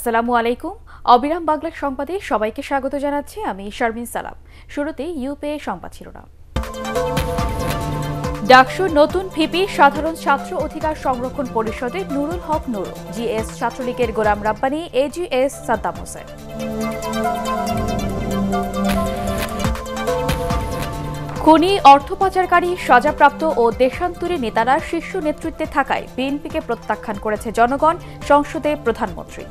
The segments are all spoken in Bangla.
আসসালামু আলাইকুম। অবিরাম বাংলা সংবাদে সবাইকে স্বাগত জানাচ্ছি আমি শারমিন সালাম। শুরুতেই ইউপে সংবাদ শিরোনাম। ডাকসুর নতুন ভিপি সাধারণ ছাত্র অধিকার সংরক্ষণ পরিষদে নুরুল হক নুরু, জিএস ছাত্রলীগের গোলাম রাব্বানী, এজিএস সাদ্দাম হোসেন। খুনি অর্থ পাচারকারী সাজাপ্রাপ্ত ও দেশান্তরী নেতারা শীর্ষ নেতৃত্বে থাকায় বিএনপিকে প্রত্যাখ্যান করেছে জনগণ, সংসদে প্রধানমন্ত্রী।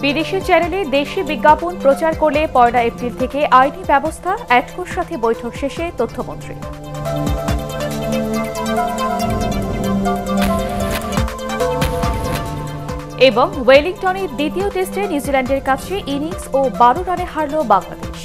বিদেশি চ্যানেলে দেশি বিজ্ঞাপন প্রচার করলে 1 এপ্রিল থেকে আইনি ব্যবস্থা, অ্যাটকোর সাথে বৈঠক শেষে তথ্যমন্ত্রী। এবং ওয়েলিংটনে দ্বিতীয় টেস্টে নিউজিল্যান্ডের কাছে ইনিংস ও 12 রানে হারল বাংলাদেশ।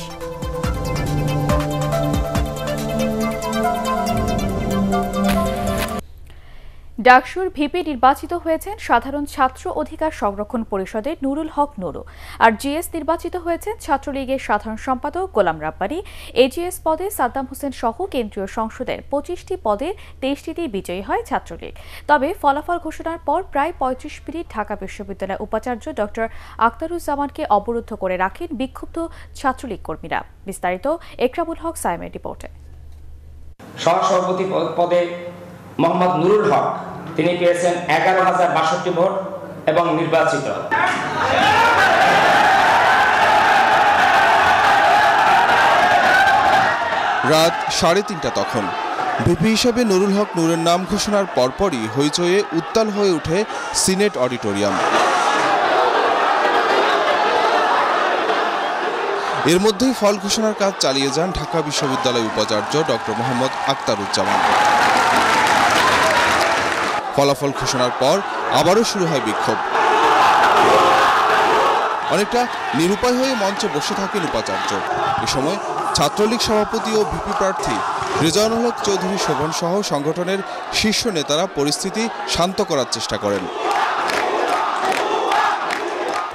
ডাকসুর ভিপি নির্বাচিত হয়েছেন সাধারণ ছাত্র অধিকার সংরক্ষণ পরিষদের নুরুল হক নুরু, আর জিএস নির্বাচিত হয়েছেন ছাত্রলীগের সাধারণ সম্পাদক গোলাম রাব্বানী। এজিএস পদে সাদ্দাম হোসেন সহ কেন্দ্রীয় সংসদের 25টি পদে 23টিতেই বিজয়ী হয় ছাত্রলীগ। তবে ফলাফল ঘোষণার পর প্রায় 35 মিনিট ঢাকা বিশ্ববিদ্যালয়ের উপাচার্য ডক্টর আখতারুজ্জামানকে অবরুদ্ধ করে রাখেন বিক্ষুব্ধ ছাত্রলীগ কর্মীরা। বিস্তারিত একরামুল হক সাইমের রিপোর্টে। সহসভাপতি পদে মোহাম্মদ নুরুল হক, তিনি পেয়েছেন 11,062 ভোট এবং নির্বাচিত। রাত 3:30 তখন ভিপি হিসেবে নুরুল হক নুরের নাম ঘোষণার পরপরই হইচয়ে উত্তাল হয়ে ওঠে সিনেট অডিটোরিয়াম। এর মধ্যেই ফল ঘোষণার কাজ চালিয়ে যান ঢাকা বিশ্ববিদ্যালয় উপাচার্য ডক্টর মোহাম্মদ আখতারুজ্জামান। ফলাফল ঘোষণার পর আবারও শুরু হয় বিক্ষোভ। অনেকটা নিরুপায় হয়ে মঞ্চে বসে থাকেন উপাচার্য। এ সময় ছাত্রলীগ সভাপতি ও ভিপি প্রার্থী রেজাউনুল হক চৌধুরী শোভন সহ সংগঠনের শীর্ষ নেতারা পরিস্থিতি শান্ত করার চেষ্টা করেন।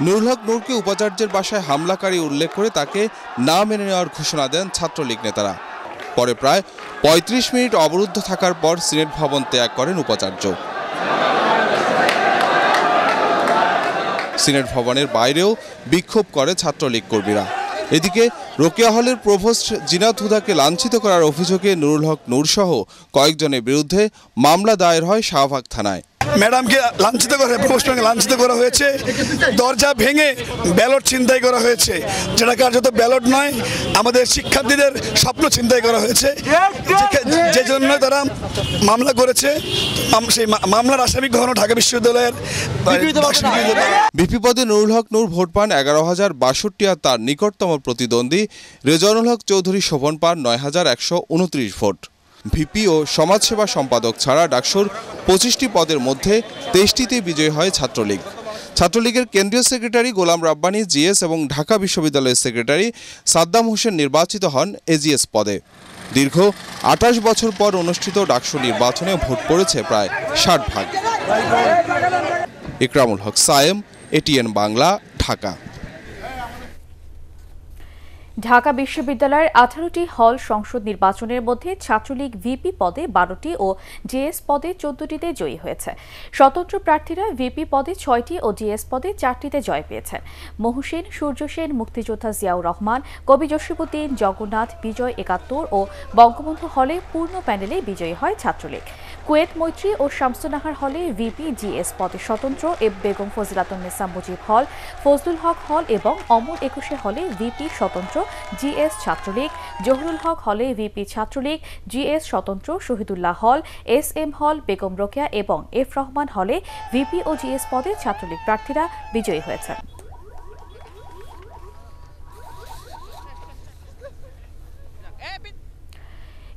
নুরুল হক নূরকে উপাচার্যের বাসায় হামলাকারী উল্লেখ করে তাকে না মেনে নেওয়ার ঘোষণা দেন ছাত্রলীগ নেতারা। পরে প্রায় 35 মিনিট অবরুদ্ধ থাকার পর সিনেট ভবন ত্যাগ করেন উপাচার্য। সিনেট ভবনের বাইরেও বিক্ষোভ করে ছাত্রলীগ কর্মীরা। এদিকে রোকেয়া হলের প্রভোস্ট জিনাত হুদাকে লাঞ্ছিত করার অভিযোগে নুরুল হক নূর সহ কয়েকজনের বিরুদ্ধে মামলা দায়ের হয় শাহবাগ থানায়। ম্যাডামকে লাঞ্ছিত করে, প্রভোস্টকে লাঞ্ছিত করা হয়েছে, দরজা ভেঙে ব্যালট ছিনতাই করা হয়েছে, যেটা কার্যত ব্যালট নয়, আমাদের শিক্ষার্থীদের স্বপ্ন ছিনতাই করা হয়েছে, যে জন্য তারা মামলা করেছে। সেই মামলার আসামি কখনো ঢাকা বিশ্ববিদ্যালয়ের ভিপি পদে নুরুল হক নূর ভোট পান 11,062 আর তার নিকটতম প্রতিদ্বন্দ্বী রেজাউনুল হক চৌধুরী শোভন পান 9,129 ভোট। ভিপি ও সমাজসেবা সম্পাদক ছাড়া ডাকসুর 25টি পদের মধ্যে 23টিতে বিজয়ী হয় ছাত্রলীগ। ছাত্রলীগের কেন্দ্রীয় সেক্রেটারি গোলাম রাব্বানী জিএস এবং ঢাকা বিশ্ববিদ্যালয়ের সেক্রেটারি সাদ্দাম হোসেন নির্বাচিত হন এজিএস পদে। দীর্ঘ 28 বছর পর অনুষ্ঠিত ডাকসু নির্বাচনে ভোট পড়েছে প্রায় 60 ভাগ। একরামুল হক সায়েম, এটিএন বাংলা, ঢাকা। ঢাকা বিশ্ববিদ্যালয়ের 18টি হল সংসদ নির্বাচনের মধ্যে ছাত্রলীগ ভিপি পদে 12টি ও জিএস পদে 14টিতে জয়ী হয়েছে। স্বতন্ত্র প্রার্থীরা ভিপি পদে 6টি ও জিএস পদে 4টিতে জয় পেয়েছেন। মহুসেন, সূর্য সেন, মুক্তিযোদ্ধা জিয়াউর রহমান, কবি জসিমউদ্দিন, জগন্নাথ, বিজয় 71 ও বঙ্গবন্ধু হলে পূর্ণ প্যানেলে বিজয়ী হয় ছাত্রলীগ। কুয়েত মৈত্রী ও শামসুন্নাহার হলে ভিপি জিএস পদে স্বতন্ত্র, বেগম ফজিলাতুন্নেসা মুজিব হল, ফজলুল হক হল এবং অমর 21 হলে ভিপি স্বতন্ত্র জিএস ছাত্রলীগ, জহুরুল হক হলে ভিপি ছাত্রলীগ, জিএস স্বতন্ত্র, শহীদুল্লাহ হল, এসএম হল, বেগম রোকেয়া এবং এফ রহমান হলে ভিপি ও জিএস পদে ছাত্রলীগ প্রার্থীরা বিজয়ী হয়েছেন।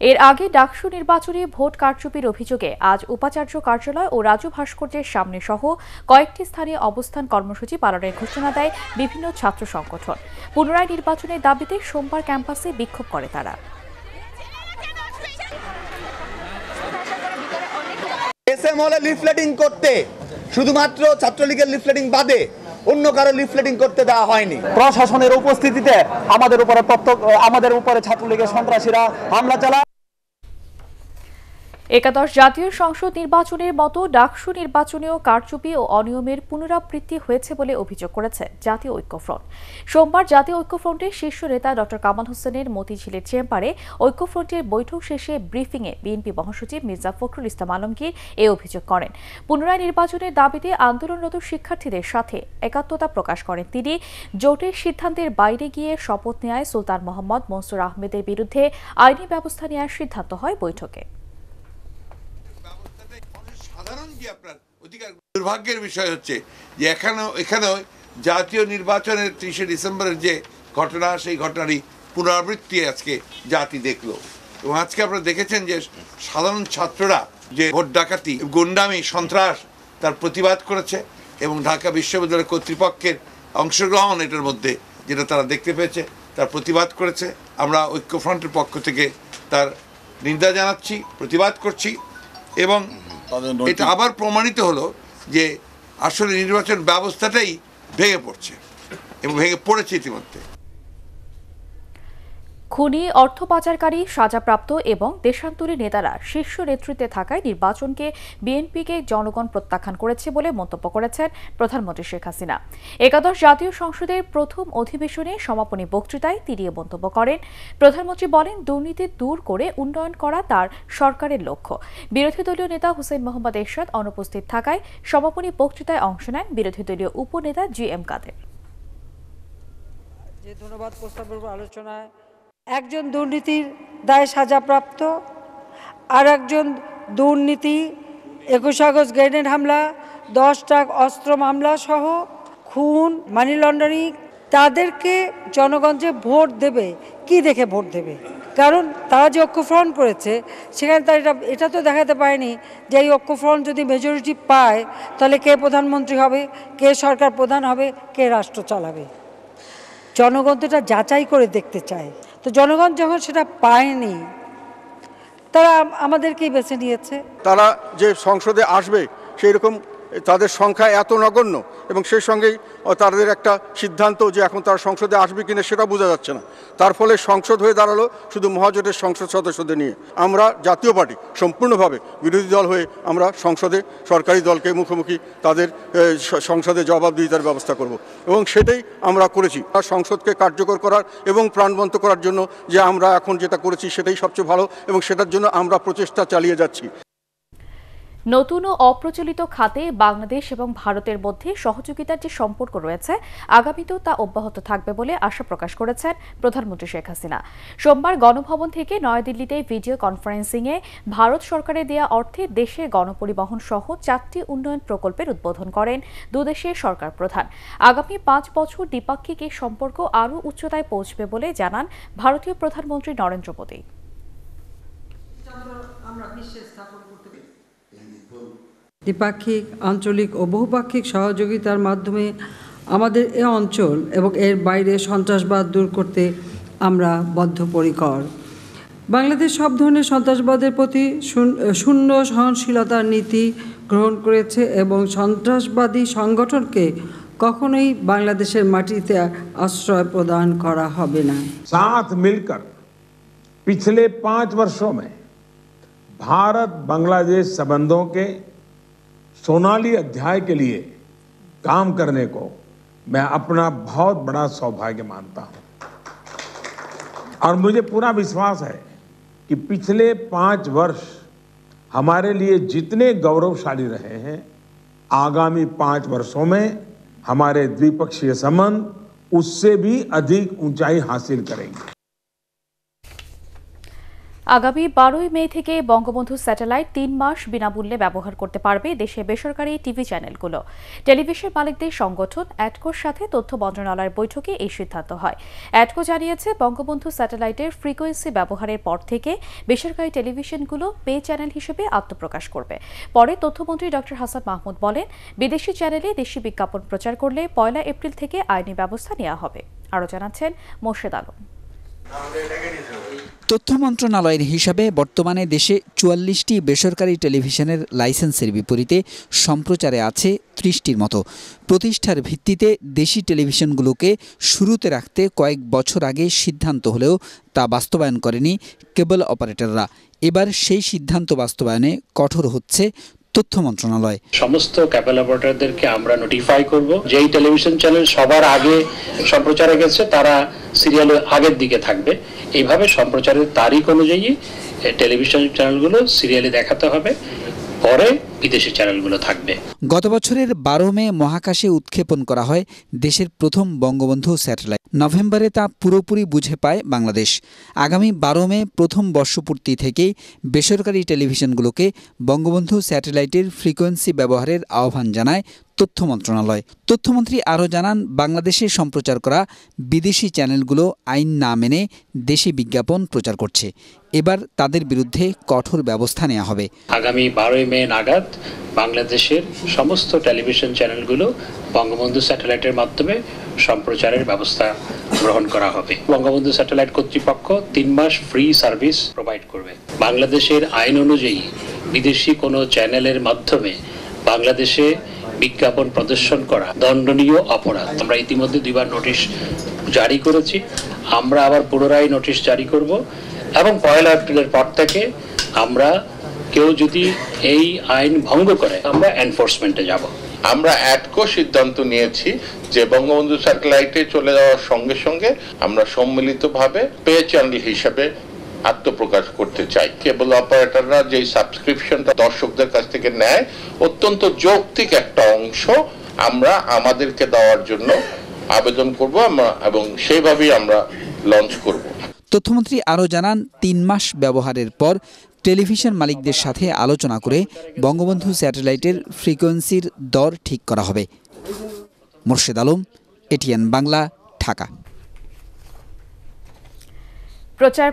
এর আগে ডাকসু নির্বাচনে ভোট কারচুপির অভিযোগে আজ উপাচার্য কার্যালয় ও রাজু ভাস্কর্যের সামনে সহ কয়েকটি স্থানে অবস্থান কর্মসূচি পালনের ঘোষণা দেয় বিভিন্ন ছাত্র সংগঠন। পুনরায় নির্বাচনের দাবিতে সোমবার ক্যাম্পাসে বিক্ষোভ করে তারা। এসএম হলে লিফলেটিং করতে শুধুমাত্র ছাত্রলীগের লিফলেটিং বাদে অন্য কারো লিফলেটিং করতে দেওয়া হয়নি। প্রশাসনের উপস্থিতিতে আমাদের উপরে ছাত্রলীগের সন্ত্রাসীরা হামলা চালায়। একাদশ জাতীয় সংসদ নির্বাচনের মতো ডাকসু নির্বাচনেও কারচুপি ও অনিয়মের পুনরাবৃত্তি হয়েছে বলে অভিযোগ করেছে জাতীয় ঐক্যফ্রন্ট। সোমবার জাতীয় ঐক্যফ্রন্টের শীর্ষ নেতা ড কামাল হোসেনের মতিঝিলের চেম্বারে ঐক্যফ্রন্টের বৈঠক শেষে ব্রিফিংয়ে বিএনপি মহাসচিব মির্জা ফখরুল ইসলাম আলমগীর এই অভিযোগ করেন। পুনরায় নির্বাচনের দাবিতে আন্দোলনরত শিক্ষার্থীদের সাথে একাত্মতা প্রকাশ করেন তিনি। জোটের সিদ্ধান্তের বাইরে গিয়ে শপথ নেয় সুলতান মোহাম্মদ মনসুর আহমেদের বিরুদ্ধে আইনি ব্যবস্থা নেওয়ার সিদ্ধান্ত হয় বৈঠকে। দুর্ভাগ্যের বিষয় হচ্ছে যে এখানেও জাতীয় নির্বাচনের 30শে ডিসেম্বরের যে ঘটনা, সেই ঘটনারই পুনরাবৃত্তি আজকে জাতি দেখলো। এবং আজকে আপনারা দেখেছেন যে সাধারণ ছাত্ররা যে ভোট ডাকাতি, গুন্ডামি, সন্ত্রাস তার প্রতিবাদ করেছে এবং ঢাকা বিশ্ববিদ্যালয় কর্তৃপক্ষের অংশগ্রহণ এটার মধ্যে যেটা তারা দেখতে পেয়েছে তার প্রতিবাদ করেছে। আমরা ঐক্যফ্রন্টের পক্ষ থেকে তার নিন্দা জানাচ্ছি, প্রতিবাদ করছি এবং এটা আবার প্রমাণিত হলো যে আসলে নির্বাচন ব্যবস্থাটাই ভেঙে পড়ছে এবং ভেঙে পড়েছে ইতিমধ্যে। খুনি, অর্থ পাচারকারী, সাজাপ্রাপ্ত এবং দেশান্তরী নেতারা শীর্ষ নেতৃত্বে থাকায় নির্বাচনকে বিএনপিকে জনগণ প্রত্যাখ্যান করেছে বলে মন্তব্য করেছেন প্রধানমন্ত্রী শেখ হাসিনা। একাদশ জাতীয় সংসদের প্রথম অধিবেশনে সমাপনী বক্তৃতায় তিনি মন্তব্য করেন। প্রধানমন্ত্রী বলেন, দুর্নীতি দূর করে উন্নয়ন করা তার সরকারের লক্ষ্য। বিরোধী দলীয় নেতা হুসেইন মোহাম্মদ এরশাদ অনুপস্থিত থাকায় সমাপনী বক্তৃতায় অংশ নেন বিরোধী দলীয় উপনেতা GM কাদের। ধন্যবাদ প্রস্তাবের উপর আলোচনায় একজন দুর্নীতির দায়ে সাজাপ্রাপ্ত, আর একজন দুর্নীতি 21 আগস্ট গ্রেনেড হামলা, 10 ট্রাক অস্ত্র মামলা সহ খুন, মানি লন্ডারিং, তাদেরকে জনগণ যে ভোট দেবে, কি দেখে ভোট দেবে? কারণ তারা যে ঐক্যফ্রন্ট করেছে সেখানে তারা এটা তো দেখাতে পারেনি যে এই ঐক্যফ্রন্ট যদি মেজরিটি পায় তাহলে কে প্রধানমন্ত্রী হবে, কে সরকার প্রধান হবে, কে রাষ্ট্র চালাবে। জনগণ তো এটা যাচাই করে দেখতে চায়। তো জনগণ যখন সেটা পায়নি, তারা আমাদেরকেই বেছে নিয়েছে। তারা যে সংসদে আসবে সেই রকম তাদের সংখ্যা এত নগণ্য এবং সেই সঙ্গেই তাদের একটা সিদ্ধান্ত যে এখন তারা সংসদে আসবে কিনা সেটা বোঝা যাচ্ছে না। তার ফলে সংসদ হয়ে দাঁড়ালো শুধু মহাজোটের সংসদ সদস্যদের নিয়ে। আমরা জাতীয় পার্টি সম্পূর্ণভাবে বিরোধী দল হয়ে আমরা সংসদে সরকারি দলকে মুখোমুখি তাদের সংসদে জবাবদিহিতার ব্যবস্থা করব এবং সেটাই আমরা করেছি। সংসদকে কার্যকর করার এবং প্রাণবন্ত করার জন্য যে আমরা এখন যেটা করেছি সেটাই সবচেয়ে ভালো এবং সেটার জন্য আমরা প্রচেষ্টা চালিয়ে যাচ্ছি। নতুন ও অপ্রচলিত খাতে বাংলাদেশ এবং ভারতের মধ্যে সহযোগিতার যে সম্পর্ক রয়েছে আগামীতেও তা অব্যাহত থাকবে বলে আশা প্রকাশ করেছেন প্রধানমন্ত্রী শেখ হাসিনা। সোমবার গণভবন থেকে নয়াদিল্লিতে ভিডিও কনফারেন্সিংয়ে ভারত সরকারের দেয়া অর্থে দেশে গণপরিবহন সহ 4টি উন্নয়ন প্রকল্পের উদ্বোধন করেন দুদেশের সরকার প্রধান। আগামী 5 বছর দ্বিপাক্ষিক এই সম্পর্ক আরও উচ্চতায় পৌঁছবে বলে জানান ভারতীয় প্রধানমন্ত্রী নরেন্দ্র মোদী। দ্বিপাক্ষিক, আঞ্চলিক ও বহুপাক্ষিক সহযোগিতার মাধ্যমে আমাদের এ অঞ্চল এবং এর বাইরে সন্ত্রাসবাদ দূর করতে আমরা বদ্ধপরিকর। বাংলাদেশ সব ধরনের সন্ত্রাসবাদের প্রতি শূন্য সহনশীলতার নীতি গ্রহণ করেছে এবং সন্ত্রাসবাদী সংগঠনকে কখনোই বাংলাদেশের মাটিতে আশ্রয় প্রদান করা হবে না। साथ मिलकर पिछले 5 वर्षों में भारत बांग्लादेश संबंधों के सोनाली अध्याय के लिए काम करने को मैं अपना बहुत बड़ा सौभाग्य मानता हूं और मुझे पूरा विश्वास है कि पिछले 5 वर्ष हमारे लिए जितने गौरवशाली रहे हैं, आगामी 5 वर्षों में हमारे द्विपक्षीय संबंध उससे भी अधिक ऊंचाई हासिल करेंगे। আগামী 12 মে থেকে বঙ্গবন্ধু স্যাটেলাইট 3 মাস বিনামূল্যে ব্যবহার করতে পারবে দেশের বেসরকারি টিভি চ্যানেলগুলো। টেলিভিশন মালিকদের সংগঠন অ্যাটকোর সাথে তথ্য মন্ত্রণালয়ের বৈঠকে এই সিদ্ধান্ত হয়। অ্যাটকো জানিয়েছে, বঙ্গবন্ধু স্যাটেলাইটের ফ্রিকোয়েন্সি ব্যবহারের পর থেকে বেসরকারি টেলিভিশনগুলো পে চ্যানেল হিসেবে আত্মপ্রকাশ করবে। পরে তথ্যমন্ত্রী ড হাসান মাহমুদ বলেন, বিদেশি চ্যানেলে দেশি বিজ্ঞাপন প্রচার করলে 1 এপ্রিল থেকে আইনি ব্যবস্থা নেওয়া হবে। আরও জানাচ্ছেন মোর্শেদ আলম। তথ্য মন্ত্রণালয়ের হিসাবে বর্তমানে দেশে ৪৪টি বেসরকারি টেলিভিশনের লাইসেন্সের বিপরীতে সম্প্রচারে আছে ৩০টির মতো। প্রতিষ্ঠার ভিত্তিতে দেশি টেলিভিশনগুলোকে শুরুতে রাখতে কয়েক বছর আগে সিদ্ধান্ত হলেও তা বাস্তবায়ন করেনি কেবল অপারেটররা। এবার সেই সিদ্ধান্ত বাস্তবায়নে কঠোর হচ্ছে তথ্য মন্ত্রণালয়। সমস্ত কেবল অপারেটরদেরকে আমরা নোটিফাই করব, যেই টেলিভিশন চ্যানেল সবার আগে সম্প্রচারে গেছে তারা সিরিয়ালের আগের দিকে থাকবে। এইভাবে সম্প্রচারের তারিখ অনুযায়ী টেলিভিশন চ্যানেলগুলো সিরিয়ালে দেখাতে হবে, পরে বিদেশি চ্যানেলগুলো থাকবে। গত বছরের ১২ মে মহাকাশে উৎক্ষেপণ করা হয় দেশের প্রথম বঙ্গবন্ধু স্যাটেলাইট। নভেম্বরে তা পুরোপুরি বুঝে পায় বাংলাদেশ। আগামী ১২ মে প্রথম বর্ষপূর্তি থেকেই বেসরকারি টেলিভিশনগুলোকে বঙ্গবন্ধু স্যাটেলাইটের ফ্রিকোয়েন্সি ব্যবহারের আহ্বান জানায় তথ্য মন্ত্রণালয়। তথ্যমন্ত্রী আরও জানান, বাংলাদেশে সম্প্রচার করা বিদেশি চ্যানেলগুলো আইন না মেনে দেশি বিজ্ঞাপন প্রচার করছে। এবার তাদের বিরুদ্ধে কঠোর ব্যবস্থা নেওয়া হবে। আগামী ১২ মে নাগাদ বাংলাদেশের সমস্ত টেলিভিশন চ্যানেলগুলো বঙ্গবন্ধু স্যাটেলাইটের মাধ্যমে সম্প্রচারের ব্যবস্থা গ্রহণ করা হবে। বঙ্গবন্ধু স্যাটেলাইট কর্তৃপক্ষ ৩ মাস ফ্রি সার্ভিস প্রোভাইড করবে। বাংলাদেশের আইন অনুযায়ী বিদেশি কোনো চ্যানেলের মাধ্যমে বাংলাদেশে বিজ্ঞাপন প্রদর্শন করা দণ্ডনীয় অপরাধ। আমরা ইতিমধ্যে 2 বার নোটিশ জারি করেছি, আমরা আবার পুনরায় নোটিশ জারি করব এবং ১ এপ্রিলের পর থেকে আমরা কেউ যদি এই আইন ভঙ্গ করে আমরা এনফোর্সমেন্টে যাব। আমরা অ্যাডকো সিদ্ধান্ত নিয়েছি যে বঙ্গবন্ধু স্যাটেলাইটে চলে যাওয়ার সঙ্গে সঙ্গে আমরা সম্মিলিতভাবে পে চ্যানেল হিসেবে আত্মপ্রকাশ করতে চাই। কেবল অপারেটররা যে সাবস্ক্রিপশনটা দর্শকদের কাছ থেকে নেয়, অত্যন্ত যৌক্তিক একটা অংশ আমরা আমাদেরকে দেওয়ার জন্য আবেদন করব এবং সেইভাবেই আমরা লঞ্চ করব। তথ্যমন্ত্রী আরও জানান, ৩ মাস ব্যবহারের পর টেলিভিশন মালিকদের সাথে আলোচনা করে বঙ্গবন্ধু স্যাটেলাইটের ফ্রিকোয়েন্সির দর ঠিক করা হবে। মোর্শেদ আলম, এটিএন বাংলা, ঢাকা।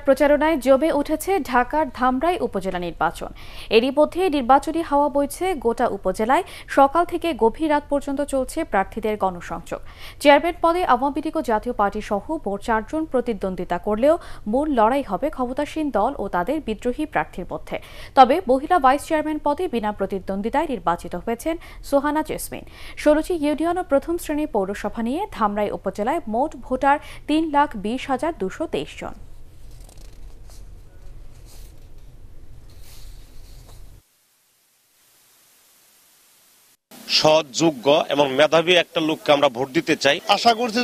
প্রচারণায় জমে উঠেছে ঢাকার ধামরাই উপজেলা নির্বাচন। এরই মধ্যে নির্বাচনী হাওয়া বইছে গোটা উপজেলায়। সকাল থেকে গভীর রাত পর্যন্ত চলছে প্রার্থীদের গণসংযোগ। চেয়ারম্যান পদে আওয়ামী লীগ ও জাতীয় পার্টি সহ মোট 4 জন প্রতিদ্বন্দ্বিতা করলেও মূল লড়াই হবে ক্ষমতাসীন দল ও তাদের বিদ্রোহী প্রার্থীর মধ্যে। তবে মহিলা ভাইস চেয়ারম্যান পদে বিনা প্রতিদ্বন্দ্বিতায় নির্বাচিত হয়েছেন সোহানা জেসমিন। 16টি ইউনিয়ন ও প্রথম শ্রেণীর পৌরসভা নিয়ে ধামরাই উপজেলায় মোট ভোটার 3,20,223 জন। সৎ, যোগ্য এবং মেধাবী একটা লোককে আমরা ভোট দিতে চাই। আশা করছি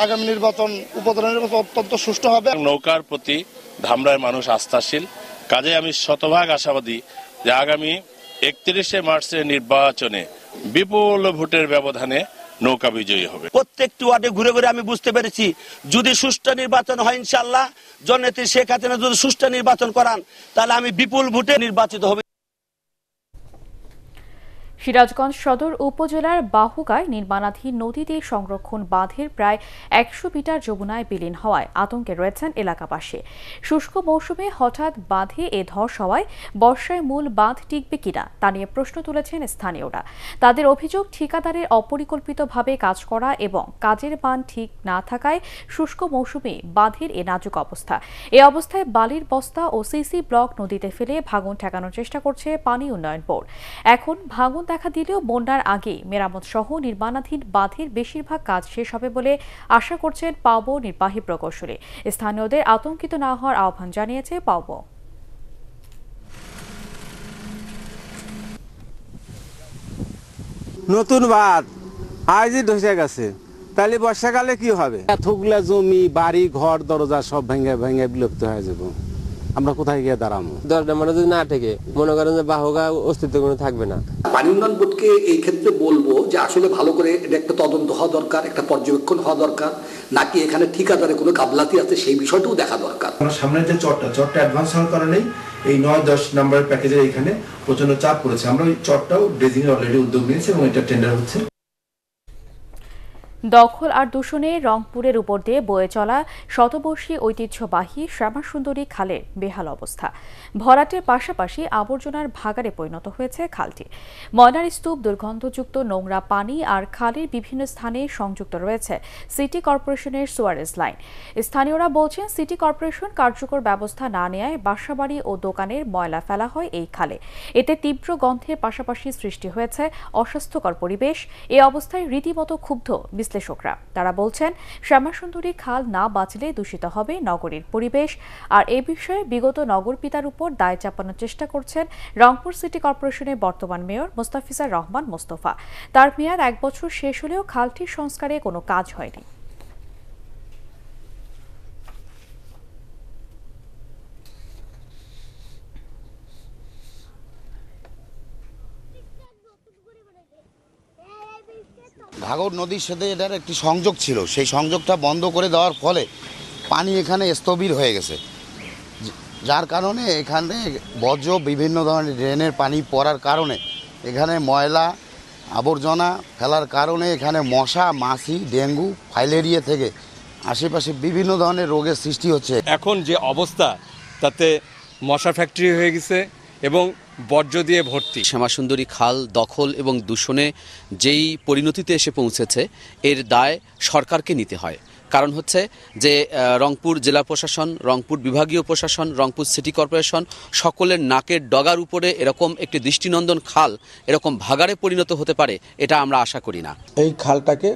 আগামী নির্বাচন, উপজেলা নির্বাচন অত্যন্ত সুষ্ঠু হবে। নৌকার প্রতি ধামরাইয়ের মানুষ আস্থাশীল, কাজে আমি শতভাগ আশাবাদী যে আগামী 31শে মার্চের নির্বাচনে বিপুল ভোটের ব্যবধানে নৌকা বিজয়ী হবে। প্রত্যেকটি ওয়ার্ডে ঘুরে ঘুরে আমি বুঝতে পেরেছি, যদি সুষ্ঠু নির্বাচন হয় ইনশাআল্লাহ, জননেত্রী শেখ হাসিনা যদি সুষ্ঠু নির্বাচন করান তাহলে আমি বিপুল ভোটে নির্বাচিত হবে। সিরাজগঞ্জ সদর উপজেলার বাহুগায় নির্মাণাধীন নদীতে সংরক্ষণ বাঁধের প্রায় 100 মিটার যমুনায় বিলীন হওয়ায় আতঙ্কে রয়েছেন এলাকাবাসী। শুষ্ক মৌসুমে হঠাৎ বাঁধে এ ধস হওয়ায় বর্ষায় মূল বাঁধ টিকবে কিনা তা নিয়ে প্রশ্ন তুলেছেন স্থানীয়রা। তাদের অভিযোগ, ঠিকাদারের অপরিকল্পিতভাবে কাজ করা এবং কাজের মান ঠিক না থাকায় শুষ্ক মৌসুমে বাঁধের এ নাজুক অবস্থা। এ অবস্থায় বালির বস্তা ও সিসি ব্লক নদীতে ফেলে ভাঙন ঠেকানোর চেষ্টা করছে পানি উন্নয়ন বোর্ড। এখন ভাঙন দেখা দিলেও বন্যার আগে মেরামত সহ নির্মাণাধীন বাঁধের বেশিরভাগ কাজ শেষ হবে বলে আশা করছেন পাওবো নির্বাহী প্রকৌশলী। স্থানীয়দের আতঙ্কিত না হওয়ার আহ্বান জানিয়েছে পাওবো। নতুন বাঁধ আজই ধসে গেছে, তাহলে বর্ষাকালে কি হবে? এতগুলা জমি, বাড়ি, ঘর, দরজা সব ভেঙে ভেঙে বিলুপ্ত হয়ে যাবে। আমরা কোথায় গিয়ে দাঁড়াবো? দরজা মানে যদি না থেকে মনে করেন যে বাহুগা অস্তিত্ব কোনো থাকবে না। পানি উন্নয়ন বোর্ডকে এই ক্ষেত্রে বলবো যে আসলে ভালো করে এটা একটা তদন্ত হওয়া দরকার, একটা পর্যবেক্ষণ হওয়া দরকার, নাকি এখানে ঠিকাদারে কোনো গাফলাতি আছে সেই বিষয়টাও দেখা দরকার। সামনে যে চটটা অ্যাডভান্স হওয়ার কারণেই এই 9-10 নম্বরের প্যাকেজের এখানে প্রচন্ড চাপ পড়েছে। আমরা ওই চটটাও ড্রেজিং এর অলরেডি উদ্যোগ নিয়েছি এবং এটা টেন্ডার হচ্ছে। দখল আর দূষণে রংপুরের উপর দিয়ে বয়ে চলা শতবর্ষী ঐতিহ্যবাহী শ্যামাসুন্দরী খালের বেহাল অবস্থা। ভরাটের পাশাপাশি আবর্জনার ভাগাড়ে পরিণত হয়েছে খালটি। ময়নার স্তূপ, দুর্গন্ধযুক্ত নোংরা পানি আর খালের বিভিন্ন স্থানে সংযুক্ত রয়েছে সিটি কর্পোরেশনের সুয়ারেজ লাইন। স্থানীয়রা বলছেন, সিটি কর্পোরেশন কার্যকর ব্যবস্থা না নেওয়ায় বাসাবাড়ি ও দোকানের ময়লা ফেলা হয় এই খালে। এতে তীব্র গন্ধের পাশাপাশি সৃষ্টি হয়েছে অস্বাস্থ্যকর পরিবেশ। এ অবস্থায় রীতিমতো ক্ষুব্ধ বিশ্লেষকরা। তারা বলছেন, শ্যামাসুন্দরী খাল না বাঁচলে দূষিত হবে নগরীর পরিবেশ। আর এ বিষয়ে বিগত নগর পিতার উপর দায় চাপানোর চেষ্টা করছেন রংপুর সিটি কর্পোরেশনের বর্তমান মেয়র মোস্তাফিজুর রহমান মোস্তফা। তার মেয়াদ 1 বছর শেষ হলেও খালটির সংস্কারে কোনো কাজ হয়নি। ঘাঘর নদীর সাথে এটার একটি সংযোগ ছিল, সেই সংযোগটা বন্ধ করে দেওয়ার ফলে পানি এখানে স্থবির হয়ে গেছে, যার কারণে এখানে বর্জ্য বিভিন্ন ধরনের ড্রেনের পানি পড়ার কারণে এখানে ময়লা আবর্জনা ফেলার কারণে এখানে মশা, মাছি, ডেঙ্গু, ফাইলেরিয়া থেকে আশেপাশে বিভিন্ন ধরনের রোগের সৃষ্টি হচ্ছে। এখন যে অবস্থা, তাতে মশা ফ্যাক্টরি হয়ে গেছে এবং বর্জ্য দিয়ে ভর্তি। শ্যামাসুন্দরী খাল দখল এবং দূষণে যেই পরিণতিতে এসে পৌঁছেছে, এর দায় সরকারকে নিতে হয়। কারণ হচ্ছে যে রংপুর জেলা প্রশাসন, রংপুর বিভাগীয় প্রশাসন, রংপুর সিটি কর্পোরেশন সকলের নাকের ডগার উপরে এরকম একটি দৃষ্টিনন্দন খাল এরকম ভাগাড়ে পরিণত হতে পারে, এটা আমরা আশা করি না। এই খালটাকে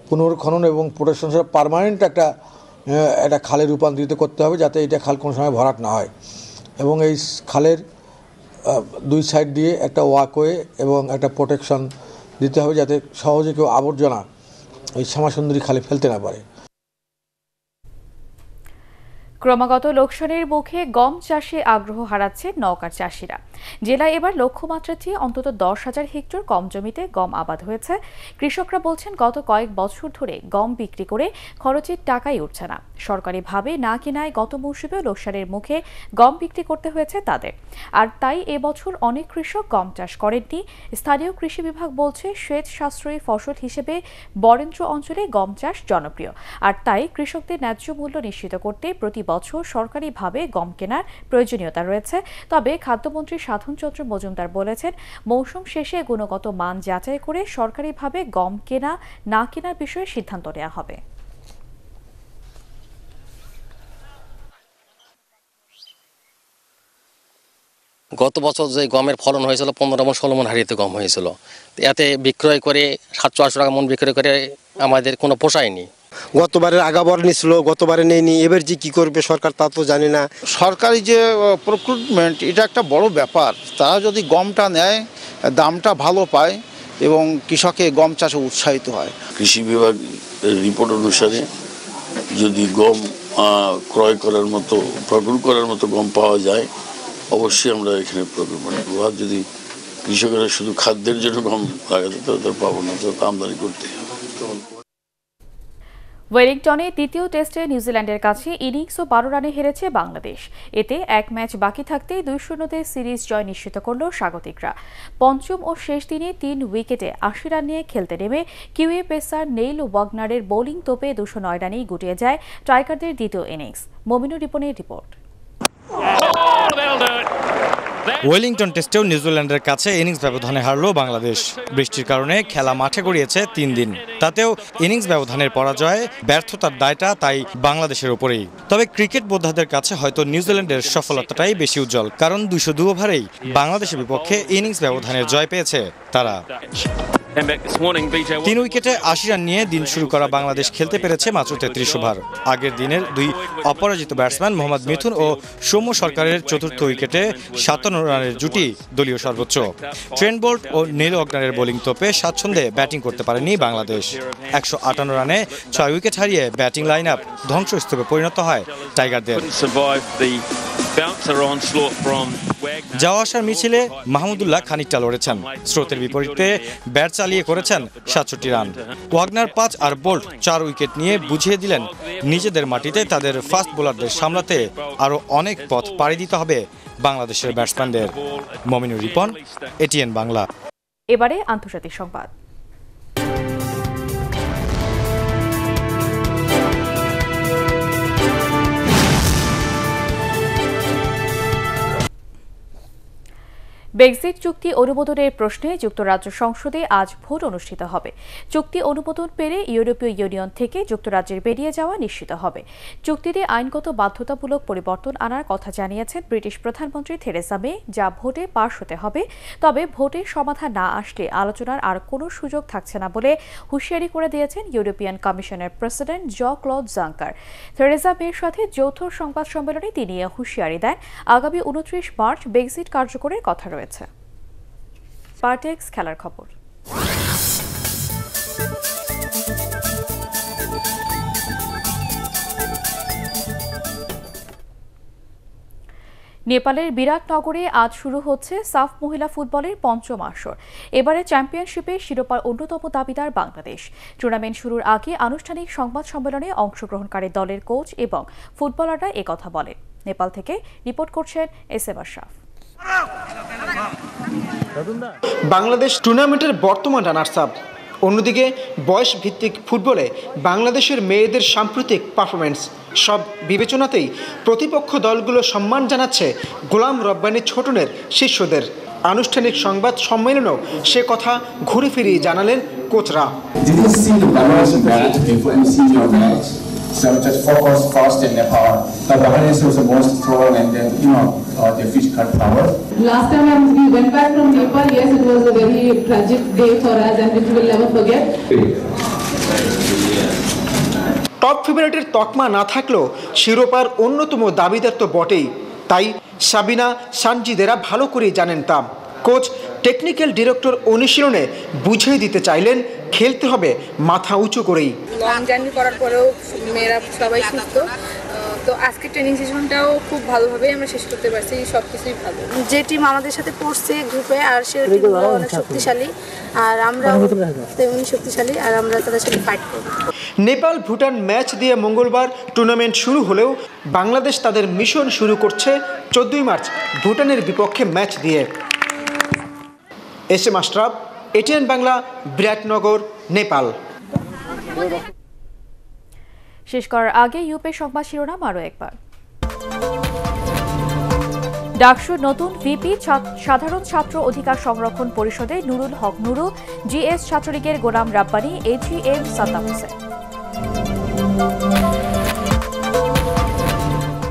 পুনর্খনন এবং প্রোটেকশন পার্মানেন্ট একটা খালে রূপান্তরিত করতে হবে, যাতে এটা খাল কোনো সময় ভরাট না হয়। এবং এই খালের 2 সাইড দিয়ে একটা ওয়াকওয়ে এবং একটা প্রোটেকশন দিতে হবে, যাতে সহজে কেউ আবর্জনা এই শ্যামাসুন্দরী খালে ফেলতে না পারে। ক্রমাগত লোকসানের মুখে গম চাষে আগ্রহ হারাচ্ছে নওগাঁর চাষিরা। জেলায় এবার লক্ষ্যমাত্রার চেয়ে অন্তত 10,000 হেক্টর কম জমিতে গম আবাদ হয়েছে। কৃষকরা বলছেন, গত কয়েক বছর ধরে গম বিক্রি করে খরচের টাকাই উঠছে না। সরকারিভাবে না কেনায় গত মৌসুমেও লোকসানের মুখে গম বিক্রি করতে হয়েছে তাদের। আর তাই এবছর অনেক কৃষক গম চাষ করেননি। স্থানীয় কৃষি বিভাগ বলছে, শ্বেত সাশ্রয়ী ফসল হিসেবে বরেন্দ্র অঞ্চলে গম চাষ জনপ্রিয়। আর তাই কৃষকদের ন্যায্য মূল্য নিশ্চিত করতে প্রতি বছর সরকারিভাবে গম কেনার প্রয়োজনীয়তা রয়েছে। তবে খাদ্যমন্ত্রী সাধনচন্দ্র মজুমদার বলেছেন, মৌসুম শেষে গুণগত মান যাচাই করে সরকারিভাবে গম কেনা না কেনার বিষয়ে সিদ্ধান্ত নেওয়া হবে। গত বছর যে গমের ফলন হয়েছিল 15 মণ 16 মণ হারিতে গম হয়েছিল, এতে বিক্রয় করে 700-800 টাকা মন বিক্রয় করে আমাদের কোনো পোষায়নি। গতবারের আগাবার নিছিল, গতবারে নেয়নি, এবার যে কি করবে সরকার তা তো জানি না। সরকারি যে প্রক্রুটমেন্ট, এটা একটা বড় ব্যাপার। তারা যদি গমটা নেয়, দামটা ভালো পায় এবং কৃষকে গম চাষে উৎসাহিত হয়। কৃষি বিভাগ রিপোর্ট অনুসারে যদি গম ক্রয় করার মতো, প্রক্রুট করার মতো গম পাওয়া যায়, অবশ্যই আমরা এখানে প্রক্রুটমেন্ট করবো। আর যদি কৃষকেরা শুধু খাদ্যের জন্য গম লাগাতে, তাদের পাবো না, তো আমদানি করতে হবে। ওয়েলিংটনে দ্বিতীয় টেস্টে নিউজিল্যান্ডের কাছে ইনিংস ও 12 রানে হেরেছে বাংলাদেশ। এতে 1 ম্যাচ বাকি থাকতে 2-0 সিরিজ জয় নিশ্চিত করল স্বাগতিকরা। পঞ্চম ও শেষ দিনে 3 উইকেটে 80 রান নিয়ে খেলতে নেমে কিউএ পেসার নেইল ওয়াগনারের বোলিং তোপে 209 রানেই গুটিয়ে যায় টাইগারদের দ্বিতীয় ইনিংস। মমিনুর রিপনের রিপোর্ট। ওয়েলিংটন টেস্টেও নিউজিল্যান্ডের কাছে ইনিংস ব্যবধানে হারল বাংলাদেশ। বৃষ্টির কারণে খেলা মাঠে গড়িয়েছে 3 দিন। তাতেও ইনিংস ব্যবধানের পরাজয়ে ব্যর্থতার দায়টা তাই বাংলাদেশের উপরেই। তবে ক্রিকেট বোদ্ধাদের কাছে হয়তো নিউজিল্যান্ডের সফলতাটাই বেশি উজ্জ্বল, কারণ 202 ওভারেই বাংলাদেশের বিপক্ষে ইনিংস ব্যবধানের জয় পেয়েছে তারা। 3 উইকেটে 80 রান নিয়ে দিন শুরু করা বাংলাদেশ খেলতে পেরেছে মাত্র 33 ওভার। আগের দিনের 2 অপরাজিত ব্যাটসম্যান মোহাম্মদ মিথুন ও সৌম্য সরকারের চতুর্থ উইকেটে 57 রানের জুটি দলীয় সর্বোচ্চ। ট্রেন্ট বোল্ট ও নেইল ওয়াগনারের বোলিং তোপে স্বাচ্ছন্দ্যে ব্যাটিং করতে পারেনি বাংলাদেশ। 158 রানে 6 উইকেট হারিয়ে ব্যাটিং লাইন আপ ধ্বংসস্তূপে পরিণত হয় টাইগারদের। যাওয়া আসার মিছিলে মাহমুদুল্লাহ খানিকটা লড়েছেন। স্রোতের বিপরীতে ব্যাট চালিয়ে করেছেন 67 রান। ওয়াগনার 5 আর বোল্ট 4 উইকেট নিয়ে বুঝিয়ে দিলেন, নিজেদের মাটিতে তাদের ফাস্ট বোলারদের সামলাতে আরও অনেক পথ পাড়ি দিতে হবে বাংলাদেশের ব্যাটসম্যানদের। মমিনুর রিপন, এটিএন বাংলা। এবারে আন্তর্জাতিক সংবাদ। ব্রেক্সিট চুক্তি অনুমোদনের প্রশ্নে যুক্তরাজ্য সংসদে আজ ভোট অনুষ্ঠিত হবে। চুক্তি অনুমোদন পেলে ইউরোপীয় ইউনিয়ন থেকে যুক্তরাজ্যের বেরিয়ে যাওয়া নিশ্চিত হবে। চুক্তিতে আইনগত বাধ্যতামূলক পরিবর্তন আনার কথা জানিয়েছেন ব্রিটিশ প্রধানমন্ত্রী থেরেসা মে, যা ভোটে পাশ হতে হবে। তবে ভোটের সমাধান না আসলে আলোচনার আর কোনো সুযোগ থাকছে না বলে হুঁশিয়ারি করে দিয়েছেন ইউরোপিয়ান কমিশনের প্রেসিডেন্ট জ-ক্লদ জাঙ্কার। থেরেসা মের সাথে যৌথ সংবাদ সম্মেলনে তিনি হুঁশিয়ারি দেন, আগামী 29 মার্চ ব্রেক্সিট কার্যকরের কথা রয়েছে। স্পারটেক্স খেলার খবর। নেপালের বিরাটনগরে আজ শুরু হচ্ছে সাফ মহিলা ফুটবলের পঞ্চম আসর। এবারে চ্যাম্পিয়নশিপে শিরোপার অন্যতম দাবিদার বাংলাদেশ। টুর্নামেন্ট শুরুর আগে আনুষ্ঠানিক সংবাদ সম্মেলনে অংশগ্রহণকারী দলের কোচ এবং ফুটবলাররা একথা বলেন। নেপাল থেকে রিপোর্ট করছেন এস.এম. আশরাফ। বাংলাদেশ টুর্নামেন্টের বর্তমান রানার্স আপ। অন্যদিকে বয়স ভিত্তিক ফুটবলে বাংলাদেশের মেয়েদের সাম্প্রতিক পারফরমেন্স, সব বিবেচনাতেই প্রতিপক্ষ দলগুলো সম্মান জানাচ্ছে গোলাম রব্বানী ছোটনের শিষ্যদের। আনুষ্ঠানিক সংবাদ সম্মেলনেও সে কথা ঘুরে ফিরিয়ে জানালেন কোচরা। So just focus first in Nepal. The Bangladesh was the most strong, and then their physical power. Last time we went back from Nepal, yes, it was a very tragic day for us, and which we will never forget. Top ফেভারিটের তকমা না থাকলেও শিরোপার অন্যতম দাবিদার তো বটেই। তাই সাবিনা সানজিদেরা ভালো করেই জানেন তা। কোচ টেকনিক্যাল ডিরেক্টর অনুশীলনে বুঝিয়ে দিতে চাইলেন খেলতে হবে মাথা উঁচু করেই। লং জার্নি করার পরেও মেয়েরা সবাই সুস্থ, তো আজকের ট্রেনিং সেশনটাও খুব ভালোভাবে আমরা শেষ করতে পারছি, সব কিছুই ভালো। যে টিম আমাদের সাথে পড়ছে গ্রুপে, আর সে টিমগুলো অনেক শক্তিশালী, আর আমরা তেমনি শক্তিশালী, আর আমরা তাদের সাথে ফাইট করব। নেপাল ভুটান ম্যাচ দিয়ে মঙ্গলবার টুর্নামেন্ট শুরু হলেও বাংলাদেশ তাদের মিশন শুরু করছে 14 মার্চ ভুটানের বিপক্ষে ম্যাচ দিয়ে। এস.এম. আশরাফ, এটিএন বাংলা, বিরাটনগর, নেপাল। শেষ করার আগে ইউপি সংবাদ শিরোনাম আরও একবার। ডাকসুর নতুন ভিপি সাধারণ ছাত্র অধিকার সংরক্ষণ পরিষদে নুরুল হক নুরু, জিএস ছাত্রলীগের গোলাম রাব্বানী, এজিএম সাদ্দাম হোসেন।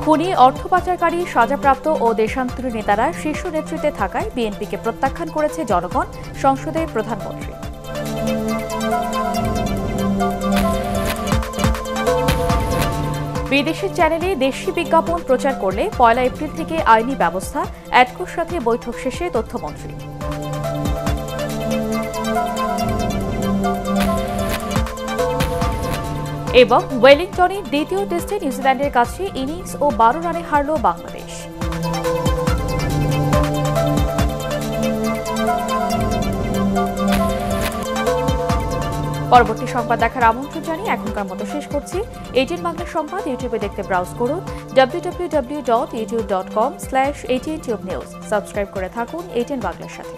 খুনি, অর্থ পাচারকারী, সাজাপ্রাপ্ত ও দেশান্তরী নেতারা শীর্ষ নেতৃত্বে থাকায় বিএনপিকে প্রত্যাখ্যান করেছে জনগণ, সংসদে প্রধানমন্ত্রী। বিদেশি চ্যানেলে দেশি বিজ্ঞাপন প্রচার করলে 1 এপ্রিল থেকে আইনি ব্যবস্থা, অ্যাডকোর সাথে বৈঠক শেষে তথ্যমন্ত্রী। এবং ওয়েলিংটনে দ্বিতীয় টেস্টে নিউজিল্যান্ডের কাছে ইনিংস ও 12 রানে হারল বাংলাদেশ। পরবর্তী সংবাদ দেখার আমন্ত্রণ জানিয়ে এখনকার মতো শেষ করছি। এটিএন বাংলা সংবাদ ইউটিউবে দেখতে ব্রাউজ করুন www.youtube.com/ATNTubeNews। সাবস্ক্রাইব করে থাকুন এটিএন বাংলার সাথে।